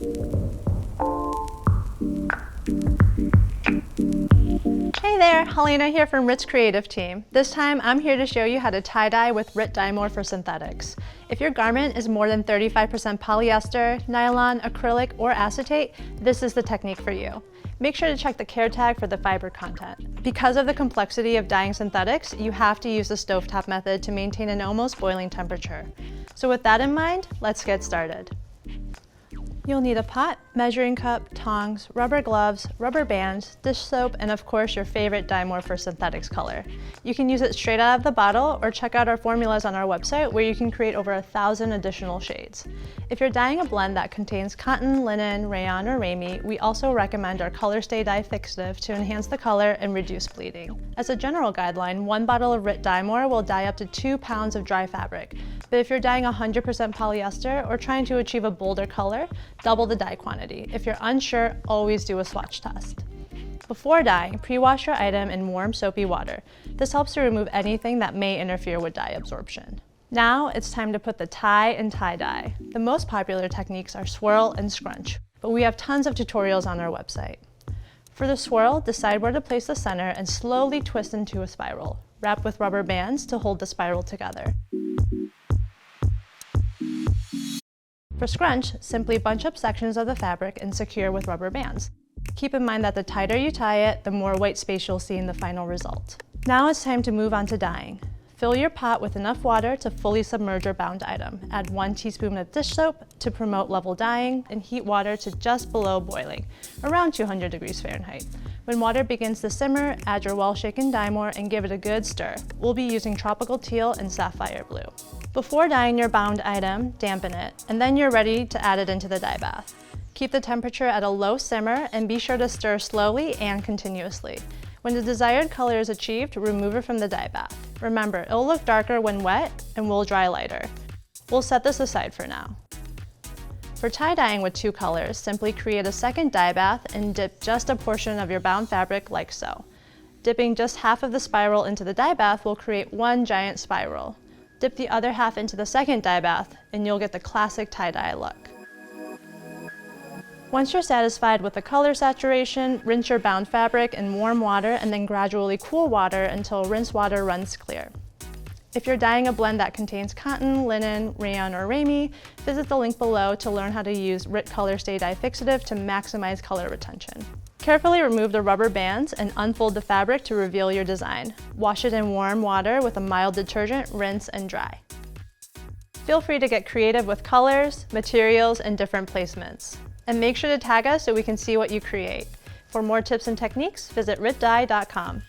Hey there, Helena here from Rit's creative team. This time I'm here to show you how to tie-dye with Rit DyeMore for synthetics. If your garment is more than 35% polyester, nylon, acrylic, or acetate, this is the technique for you. Make sure to check the care tag for the fiber content. Because of the complexity of dyeing synthetics, you have to use the stovetop method to maintain an almost boiling temperature. So with that in mind, let's get started. You'll need a pot, measuring cup, tongs, rubber gloves, rubber bands, dish soap, and of course your favorite DyeMore for synthetics color. You can use it straight out of the bottle or check out our formulas on our website where you can create over 1,000 additional shades. If you're dyeing a blend that contains cotton, linen, rayon, or ramie, we also recommend our Color Stay Dye Fixative to enhance the color and reduce bleeding. As a general guideline, 1 bottle of Rit DyeMore will dye up to 2 pounds of dry fabric, but if you're dyeing 100% polyester or trying to achieve a bolder color, double the dye quantity. If you're unsure, always do a swatch test. Before dyeing, pre-wash your item in warm soapy water. This helps to remove anything that may interfere with dye absorption. Now it's time to put the tie and tie-dye. The most popular techniques are swirl and scrunch, but we have tons of tutorials on our website. For the swirl, decide where to place the center and slowly twist into a spiral. Wrap with rubber bands to hold the spiral together. For scrunch, simply bunch up sections of the fabric and secure with rubber bands. Keep in mind that the tighter you tie it, the more white space you'll see in the final result. Now it's time to move on to dyeing. Fill your pot with enough water to fully submerge your bound item. Add 1 teaspoon of dish soap to promote level dyeing and heat water to just below boiling, around 200 degrees Fahrenheit. When water begins to simmer, add your well-shaken DyeMore and give it a good stir. We'll be using tropical teal and sapphire blue. Before dyeing your bound item, dampen it, and then you're ready to add it into the dye bath. Keep the temperature at a low simmer and be sure to stir slowly and continuously. When the desired color is achieved, remove it from the dye bath. Remember, it'll look darker when wet and will dry lighter. We'll set this aside for now. For tie-dyeing with 2 colors, simply create a second dye bath and dip just a portion of your bound fabric like so. Dipping just half of the spiral into the dye bath will create 1 giant spiral. Dip the other half into the second dye bath and you'll get the classic tie-dye look. Once you're satisfied with the color saturation, rinse your bound fabric in warm water and then gradually cool water until rinse water runs clear. If you're dyeing a blend that contains cotton, linen, rayon, or ramie, visit the link below to learn how to use Rit Color Stay Dye Fixative to maximize color retention. Carefully remove the rubber bands and unfold the fabric to reveal your design. Wash it in warm water with a mild detergent, rinse, and dry. Feel free to get creative with colors, materials, and different placements. And make sure to tag us so we can see what you create. For more tips and techniques, visit ritdye.com.